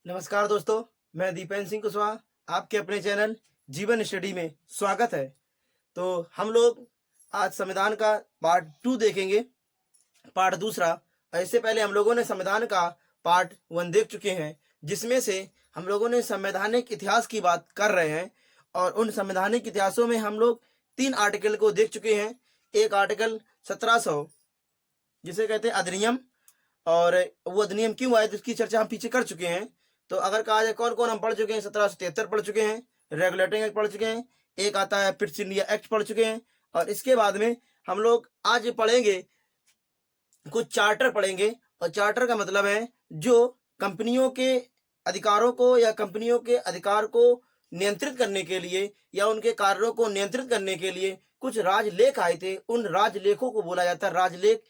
नमस्कार दोस्तों, मैं दीपेंद्र सिंह कुशवाहा आपके अपने चैनल जीवन स्टडी में स्वागत है। तो हम लोग आज संविधान का पार्ट 2 देखेंगे, पार्ट दूसरा। इससे पहले हम लोगों ने संविधान का पार्ट 1 देख चुके हैं, जिसमें से हम लोगों ने संवैधानिक इतिहास की बात कर रहे हैं और उन संवैधानिक इतिहासों में हम लोग 3 आर्टिकल को देख चुके हैं। एक आर्टिकल 1700 जिसे कहते हैं अधिनियम, और वो अधिनियम क्यों आए तो उसकी चर्चा हम पीछे कर चुके हैं। तो अगर कहा जाए कौन कौन हम पढ़ चुके हैं, 1773 पढ़ चुके हैं, रेगुलेटिंग एक्ट पढ़ चुके हैं, एक आता है पिट्स इंडिया एक्ट पढ़ चुके हैं, और इसके बाद में हम लोग आज पढ़ेंगे कुछ चार्टर पढ़ेंगे। और चार्टर का मतलब है जो कंपनियों के अधिकारों को या कंपनियों के अधिकार को नियंत्रित करने के लिए या उनके कार्यों को नियंत्रित करने के लिए कुछ राजलेख आए थे। उन राजलेखों को बोला जाता है, राजलेख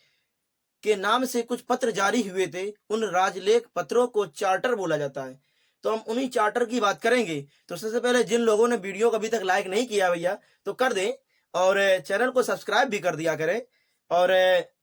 के नाम से कुछ पत्र जारी हुए थे, उन राजलेख पत्रों को चार्टर बोला जाता है। तो हम उन्हीं चार्टर की बात करेंगे। तो सबसे पहले जिन लोगों ने वीडियो को अभी तक लाइक नहीं किया भैया तो कर दें, और चैनल को सब्सक्राइब भी कर दिया करें, और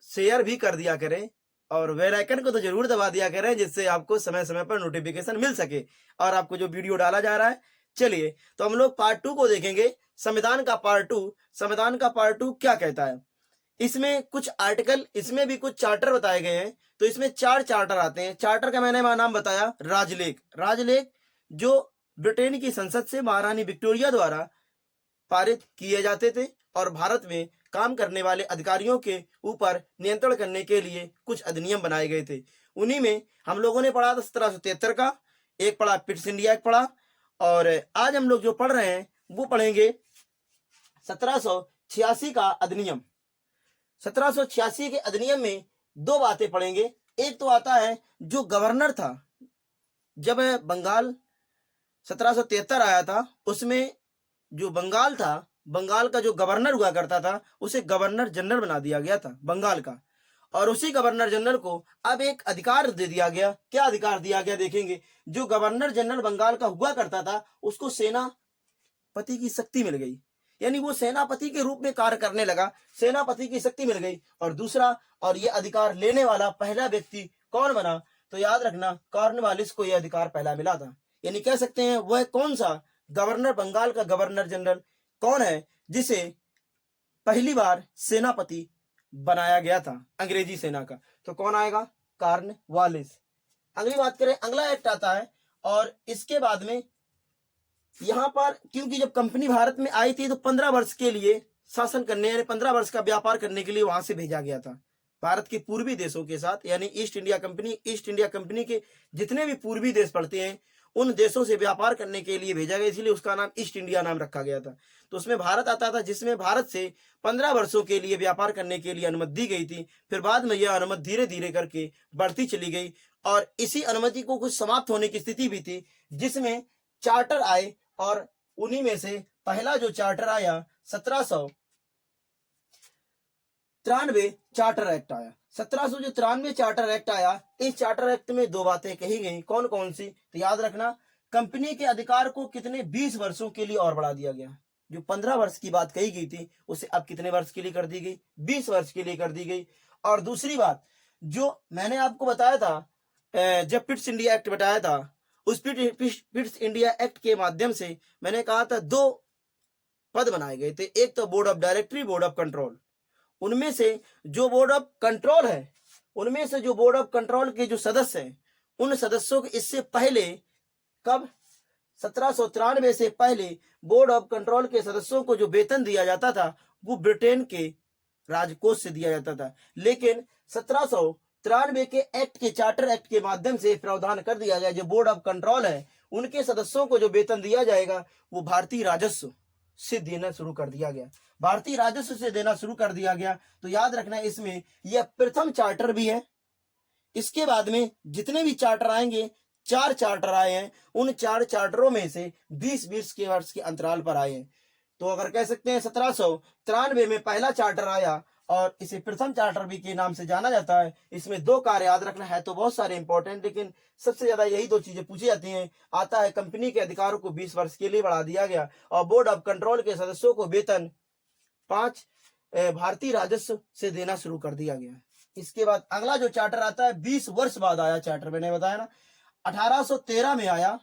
शेयर भी कर दिया करें, और बेल आइकन को तो जरूर दबा दिया करें, जिससे आपको समय समय पर नोटिफिकेशन मिल सके और आपको जो वीडियो डाला जा रहा है। चलिए, तो हम लोग पार्ट 2 को देखेंगे, संविधान का पार्ट 2। संविधान का पार्ट 2 क्या कहता है? इसमें कुछ आर्टिकल, इसमें भी कुछ चार्टर बताए गए हैं। तो इसमें 4 चार्टर आते हैं। चार्टर का मैंने नाम बताया राजलेख। राजलेख जो ब्रिटेन की संसद से महारानी विक्टोरिया द्वारा पारित किए जाते थे और भारत में काम करने वाले अधिकारियों के ऊपर नियंत्रण करने के लिए कुछ अधिनियम बनाए गए थे। उन्हीं में हम लोगों ने पढ़ा था 1773 का, एक पढ़ा पिट्स इंडिया एक्ट पढ़ा, और आज हम लोग जो पढ़ रहे हैं वो पढ़ेंगे 1786 का अधिनियम। 1786 के अधिनियम में 2 बातें पढ़ेंगे। एक तो आता है जो गवर्नर था, जब बंगाल 1773 आया था, उसमें जो बंगाल था, बंगाल का जो गवर्नर हुआ करता था उसे गवर्नर जनरल बना दिया गया था बंगाल का। और उसी गवर्नर जनरल को अब एक अधिकार दे दिया गया। क्या अधिकार दिया गया देखेंगे। जो गवर्नर जनरल बंगाल का हुआ करता था उसको सेनापति की शक्ति मिल गई, यानी वो सेनापति के रूप में कार्य करने लगा, सेनापति की शक्ति मिल गई। और दूसरा, और ये अधिकार लेने वाला पहला व्यक्ति कौन बना, तो याद रखना कॉर्नवालिस को यह अधिकार पहला मिला था। यानी कह सकते हैं वह कौन सा गवर्नर, बंगाल का गवर्नर जनरल कौन है जिसे पहली बार सेनापति बनाया गया था अंग्रेजी सेना का। तो कौन आएगा? कॉर्नवालिस। अगली बात करें, अगला एक्ट आता है, और इसके बाद में यहां पर क्योंकि जब कंपनी भारत में आई थी तो 15 वर्ष के लिए शासन करने, यानी 15 वर्ष का व्यापार करने के लिए वहां से भेजा गया था भारत के पूर्वी देशों के साथ, यानी east India company. East India company के जितने भी पूर्वी देश पड़ते हैं उन देशों से व्यापार करने के लिए भेजा गया, इसलिए उसका नाम ईस्ट इंडिया नाम रखा गया था। तो उसमें भारत आता था, जिसमें भारत से 15 वर्षों के लिए व्यापार करने के लिए अनुमति दी गई थी। फिर बाद में यह अनुमति धीरे धीरे करके बढ़ती चली गई, और इसी अनुमति को कुछ समाप्त होने की स्थिति भी थी, जिसमें चार्टर आए। और उन्हीं में से पहला जो चार्टर आया 1793 चार्टर एक्ट आया। 1793 चार्टर एक्ट आया। इस चार्टर एक्ट में 2 बातें कही गई। कौन कौन सी? तो याद रखना, कंपनी के अधिकार को कितने 20 वर्षों के लिए और बढ़ा दिया गया। जो 15 वर्ष की बात कही गई थी उसे अब कितने वर्ष के लिए कर दी गई? 20 वर्ष के लिए कर दी गई। और दूसरी बात, जो मैंने आपको बताया था, जब पिट्स इंडिया एक्ट बताया था, उस पिट्स इंडिया एक्ट के माध्यम से मैंने कहा था 2 पद बनाए गए थे। एक तो board of directory, board of control. उनमें से जो बोर्ड ऑफ कंट्रोल है, उनमें से जो बोर्ड ऑफ कंट्रोल के जो सदस्य हैं, उन सदस्यों के इससे पहले, कब? 1793 से पहले बोर्ड ऑफ कंट्रोल के सदस्यों को जो वेतन दिया जाता था वो ब्रिटेन के राजकोष से दिया जाता था। लेकिन 1793 के एक्ट के, चार्टर एक्ट के माध्यम से प्रावधान कर दिया गया, जो बोर्ड ऑफ कंट्रोल है उनके सदस्यों को जो वेतन दिया जाएगा वो भारतीय राजस्व से देना शुरू कर दिया गया। भारतीय राजस्व से देना शुरू कर दिया गया। तो याद रखना, इसमें यह प्रथम चार्टर भी है। इसके बाद में जितने भी चार्टर आएंगे, 4 चार्टर आए हैं, उन 4 चार्टरों में से 20-20 के वर्ष के अंतराल पर आए हैं। तो अगर कह सकते हैं 1793 में पहला चार्टर आया, और इसे प्रथम चार्टर भी के नाम से जाना जाता है। इसमें 2 कार्य याद रखना है, तो बहुत सारे इंपॉर्टेंट, लेकिन सबसे ज्यादा यही 2 चीजें पूछी जाती हैं। आता है कंपनी के अधिकारों को 20 वर्ष के लिए बढ़ा दिया गया, और बोर्ड ऑफ कंट्रोल के सदस्यों को वेतन 5 भारतीय राजस्व से देना शुरू कर दिया गया। इसके बाद अगला जो चार्टर आता है 20 वर्ष बाद आया चार्टर, मैंने बताया ना। 1813 में आया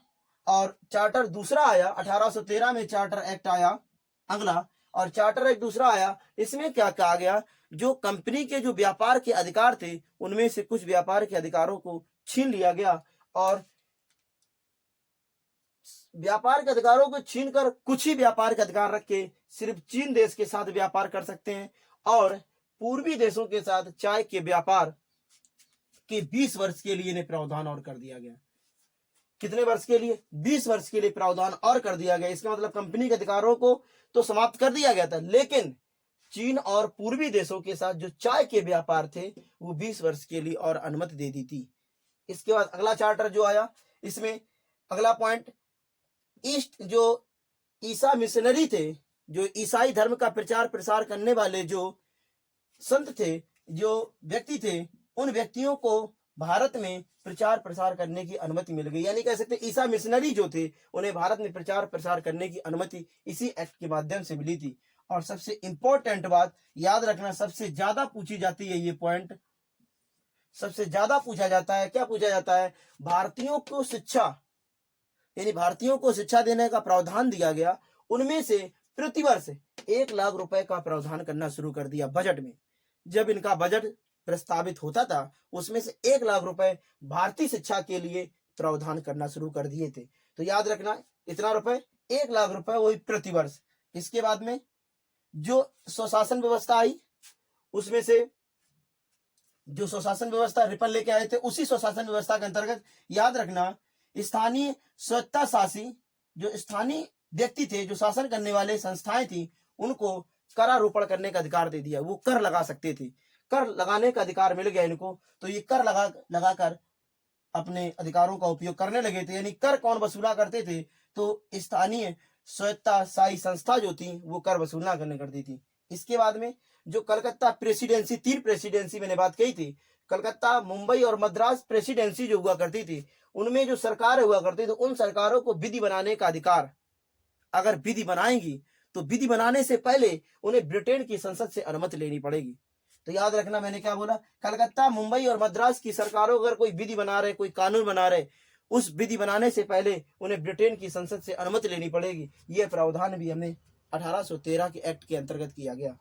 और चार्टर दूसरा आया, 1813 में चार्टर एक्ट आया अगला, और चार्टर एक्ट दूसरा आया। इसमें क्या कहा गया, जो कंपनी के जो व्यापार के अधिकार थे उनमें से कुछ व्यापार के अधिकारों को छीन लिया गया, और व्यापार के अधिकारों को छीनकर कुछ ही व्यापार के अधिकार रख के सिर्फ चीन देश के साथ व्यापार कर सकते हैं, और पूर्वी देशों के साथ चाय के व्यापार के 20 वर्ष के लिए इन्हें प्रावधान और कर दिया गया। कितने वर्ष के लिए? 20 वर्ष के लिए प्रावधान और कर दिया गया। इसका मतलब कंपनी के अधिकारों को तो समाप्त कर दिया गया था, लेकिन चीन और पूर्वी देशों के साथ जो चाय के व्यापार थे वो 20 वर्ष के लिए और अनुमति दे दी थी। इसके बाद अगला चार्टर जो आया, इसमें अगला पॉइंट, ईस्ट जो ईसा मिशनरी थे, जो ईसाई धर्म का प्रचार प्रसार करने वाले जो संत थे, जो व्यक्ति थे, उन व्यक्तियों को भारत में प्रचार प्रसार करने की अनुमति मिल गई। यानी कह सकते हैं ईसा मिशनरी जो थे उन्हें भारत में प्रचार प्रसार करने की अनुमति इसी एक्ट के माध्यम से मिली थी। और सबसे इंपॉर्टेंट बात याद रखना, सबसे ज्यादा पूछी जाती है ये पॉइंट, सबसे ज्यादा पूछा जाता है। क्या पूछा जाता है? भारतीयों को शिक्षा, यानी भारतीयों को शिक्षा देने का प्रावधान दिया गया, उनमें से प्रतिवर्ष 1 लाख रुपए का प्रावधान करना शुरू कर दिया बजट में। जब इनका बजट प्रस्तावित होता था उसमें से 1 लाख रुपए भारतीय शिक्षा के लिए प्रावधान करना शुरू कर दिए थे। तो याद रखना इतना रुपए, 1 लाख रुपए, वही प्रतिवर्ष। इसके बाद में जो स्वशासन व्यवस्था आई, उसमें से जो स्वशासन व्यवस्था रिपन लेके आए थे, उसी स्वशासन व्यवस्था के अंतर्गत याद रखना स्थानीय स्वच्छता शासी, जो स्थानीय व्यक्ति थे, जो शासन करने वाले संस्थाएं थी, उनको करारोपण करने का अधिकार दे दिया। वो कर लगा सकते थे, कर लगाने का अधिकार मिल गया इनको। तो ये कर लगाकर अपने अधिकारों का उपयोग करने लगे थे। यानी कर कौन वसूला करते थे? तो स्थानीय स्वायत्तशासी संस्था जो थी वो कर वसूलना करती थी। इसके बाद में जो कलकत्ता प्रेसिडेंसी, 3 प्रेसिडेंसी मैंने बात कही थी, कलकत्ता, मुंबई और मद्रास प्रेसिडेंसी जो हुआ करती थी, उनमें जो सरकार हुआ करती थी, उन सरकारों को विधि बनाने का अधिकार, अगर विधि बनाएंगी तो विधि बनाने से पहले उन्हें ब्रिटेन की संसद से अनुमति लेनी पड़ेगी। तो याद रखना मैंने क्या बोला, कलकत्ता, मुंबई और मद्रास की सरकारों अगर कोई विधि बना रहे, कोई कानून बना रहे, उस विधि बनाने से पहले उन्हें ब्रिटेन की संसद से अनुमति लेनी पड़ेगी। यह प्रावधान भी हमने 1813 के एक्ट के अंतर्गत किया गया।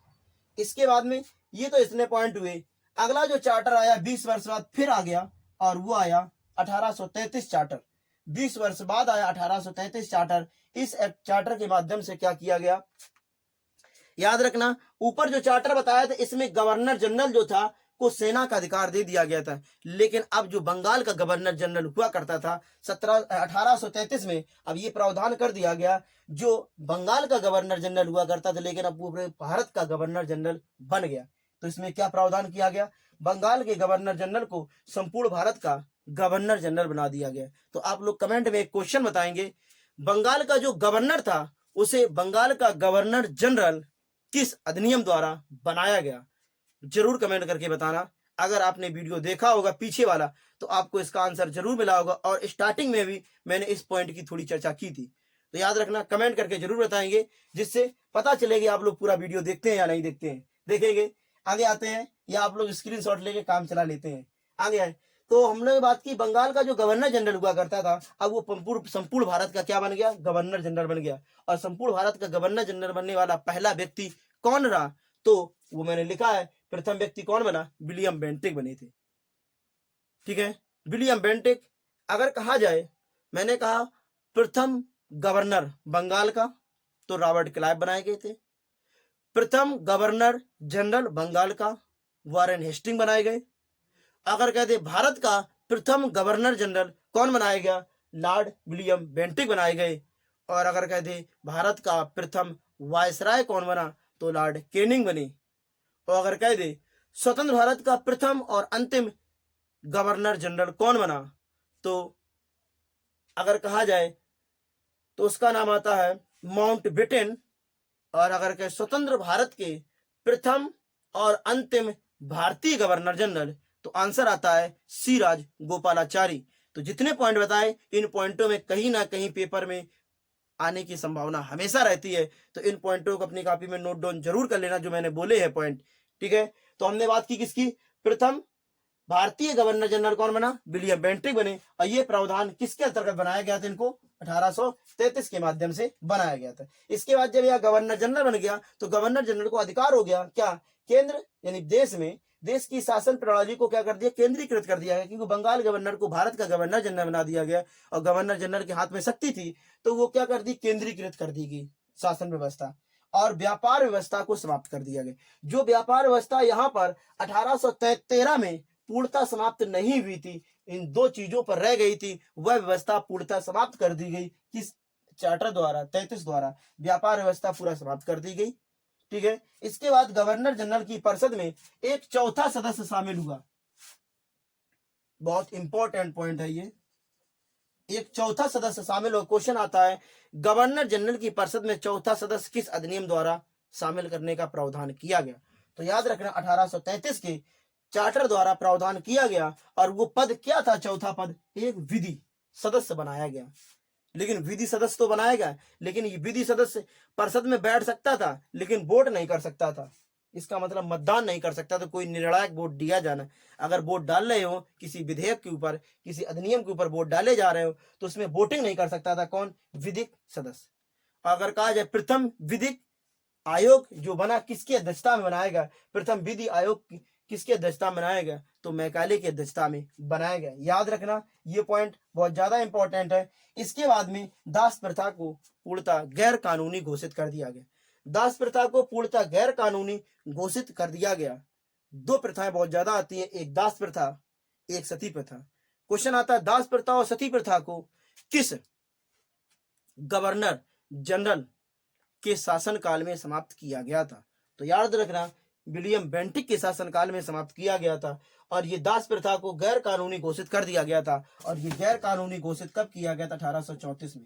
इसके बाद में ये तो इतने पॉइंट हुए। अगला जो चार्टर आया 20 वर्ष बाद फिर आ गया, और वो आया 1833 चार्टर। 20 वर्ष बाद आया 1833 चार्टर। इस चार्टर के माध्यम से क्या किया गया, याद रखना, ऊपर जो चार्टर बताया था इसमें गवर्नर जनरल जो था को सेना का अधिकार दे दिया गया था। लेकिन अब जो बंगाल का गवर्नर जनरल हुआ करता था 1833 में, अब ये प्रावधान कर दिया गया, जो बंगाल का गवर्नर जनरल हुआ करता था लेकिन अब पूरे भारत का गवर्नर जनरल बन गया। तो इसमें क्या प्रावधान किया गया, बंगाल के गवर्नर जनरल को संपूर्ण भारत का गवर्नर जनरल बना दिया गया। तो आप लोग कमेंट में एक क्वेश्चन बताएंगे, बंगाल का जो गवर्नर था उसे बंगाल का गवर्नर जनरल किस अधिनियम द्वारा बनाया गया? जरूर कमेंट करके बताना। अगर आपने वीडियो देखा होगा पीछे वाला तो आपको इसका आंसर जरूर मिला होगा, और स्टार्टिंग में भी मैंने इस पॉइंट की थोड़ी चर्चा की थी। तो याद रखना, कमेंट करके जरूर बताएंगे, जिससे पता चलेगी आप लोग पूरा वीडियो देखते हैं या नहीं देखते हैं। देखेंगे, आगे आते हैं, या आप लोग स्क्रीनशॉट लेके काम चला लेते हैं। आगे आए तो हमने बात की बंगाल का जो गवर्नर जनरल हुआ करता था, अब वो संपूर्ण भारत का क्या बन गया, गवर्नर जनरल बन गया। और संपूर्ण भारत का गवर्नर जनरल बनने वाला पहला व्यक्ति कौन रहा? तो वो मैंने लिखा है, प्रथम व्यक्ति कौन बना? विलियम बेंटिक बने थे। ठीक है, विलियम बेंटिक। अगर कहा जाए, मैंने कहा प्रथम गवर्नर बंगाल का तो रॉबर्ट क्लाइव बनाए गए थे। प्रथम गवर्नर जनरल बंगाल का वारेन हेस्टिंग बनाए गए। अगर कहते भारत का प्रथम गवर्नर जनरल कौन बनाया गया? लॉर्ड विलियम बेंटिक बनाए गए। और अगर कहते भारत का प्रथम वायसराय कौन बना? तो लॉर्ड कैनिंग बने। और अगर कह दे स्वतंत्र भारत का प्रथम और अंतिम गवर्नर जनरल कौन बना, तो अगर कहा जाए तो उसका नाम आता है माउंटबेटन। और अगर कहे स्वतंत्र भारत के प्रथम और अंतिम भारतीय गवर्नर जनरल, तो आंसर आता है सी राज गोपालाचारी। तो जितने पॉइंट बताए, इन पॉइंटों में कहीं ना कहीं पेपर में आने की संभावना हमेशा रहती है। तो इन पॉइंटों को अपनी कॉपी में नोट डाउन जरूर कर लेना जो मैंने बोले हैं पॉइंट। ठीक है, तो हमने बात की किसकी? प्रथम भारतीय गवर्नर जनरल कौन बना? विलियम बेंटिक बने। और ये प्रावधान किसके अंतर्गत बनाया गया था? इनको 1833 के माध्यम से बनाया गया था। इसके बाद जब यह गवर्नर जनरल बन गया तो गवर्नर जनरल को अधिकार हो गया क्या? केंद्र यानी देश में देश की शासन प्रणाली को क्या कर दिया? केंद्रीकृत कर दिया गया, क्योंकि बंगाल गवर्नर को भारत का गवर्नर जनरल बना दिया गया और गवर्नर जनरल के हाथ में शक्ति थी, तो वो क्या कर दी? केंद्रीकृत कर दी गई शासन व्यवस्था और व्यापार व्यवस्था को समाप्त कर दिया गया। जो व्यापार व्यवस्था यहाँ पर 1813 में पूर्णतः समाप्त नहीं हुई थी, इन दो चीजों पर रह गई थी, वह व्यवस्था पूर्णतः समाप्त कर दी गई। किस चार्टर द्वारा? 33 द्वारा व्यापार व्यवस्था पूरा समाप्त कर दी गई। ठीक है। इसके बाद गवर्नर जनरल की परिषद में एक चौथा सदस्य शामिल हुआ। बहुत इंपॉर्टेंट पॉइंट है ये, एक चौथा सदस्य शामिल हो। क्वेश्चन आता है गवर्नर जनरल की परिषद में चौथा सदस्य किस अधिनियम द्वारा शामिल करने का प्रावधान किया गया? तो याद रखना 1833 के चार्टर द्वारा प्रावधान किया गया। और वो पद क्या था? चौथा पद एक विधि सदस्य बनाया गया। लेकिन विधि सदस्य तो बनाया गया, लेकिन ये विधि सदस्य परिषद में बैठ सकता था लेकिन वोट नहीं कर सकता था। इसका मतलब मतदान नहीं कर सकता था, कोई निर्णायक वोट दिया जाना। अगर वोट डाल रहे हो किसी विधेयक के ऊपर, किसी अधिनियम के ऊपर वोट डाले जा रहे हो तो उसमें वोटिंग नहीं कर सकता था। कौन? विधिक सदस्य। अगर कहा जाए प्रथम विधिक आयोग जो बना किसकी अध्यक्षता में बनाया गया? प्रथम विधि आयोग किसकी अध्यक्षता में बनाया गया? तो मैकाले की अध्यक्षता में बनाया गया। याद रखना ये पॉइंट बहुत ज्यादा इंपॉर्टेंट है। इसके बाद में दास प्रथा को पूर्णतः गैर कानूनी घोषित कर दिया गया। दास प्रथा को पूर्णतः गैर कानूनी घोषित कर दिया गया। दो प्रथाएं बहुत ज्यादा आती है, एक दास प्रथा, एक सती प्रथा। क्वेश्चन आता है दास प्रथा और सती प्रथा को किस गवर्नर जनरल के शासनकाल में समाप्त किया गया था? तो याद रखना विलियम बेंटिक के शासनकाल में समाप्त किया गया था। और ये दास प्रथा को गैर कानूनी घोषित कर दिया गया था। और ये गैर कानूनी घोषित कब किया गया था? 1834 में।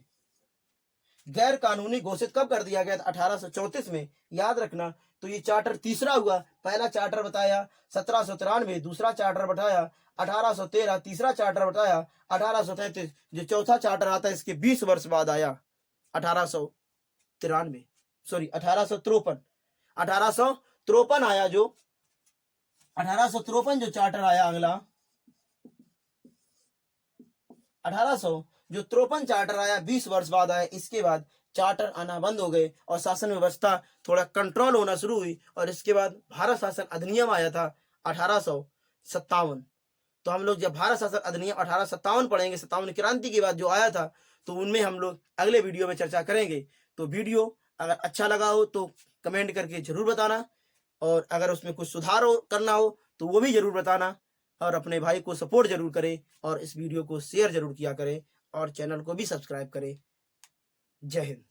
गैर कानूनी घोषित कब कर दिया गया था? 1834 में। याद रखना। तो ये चार्टर तीसरा हुआ। पहला चार्टर बताया 1793, दूसरा चार्टर बताया 1813, तीसरा चार्टर बताया 1833। जो चौथा चार्टर आता है इसके 20 वर्ष बाद आया 1853, सॉरी 1853 आया। जो 1853 जो चार्टर आया, अगला 1853 चार्टर आया, 20 वर्ष बाद आया। इसके बाद चार्टर आना बंद हो गए और शासन व्यवस्था थोड़ा कंट्रोल होना शुरू हुई। और इसके बाद भारत शासन अधिनियम आया था 1857। तो हम लोग जब भारत शासन अधिनियम 1857 पढ़ेंगे, 57 क्रांति के बाद जो आया था, तो उनमें हम लोग अगले वीडियो में चर्चा करेंगे। तो वीडियो अगर अच्छा लगा हो तो कमेंट करके जरूर बताना, और अगर उसमें कुछ सुधार करना हो तो वो भी जरूर बताना। और अपने भाई को सपोर्ट जरूर करें और इस वीडियो को शेयर जरूर किया करें और चैनल को भी सब्सक्राइब करें। जय हिंद।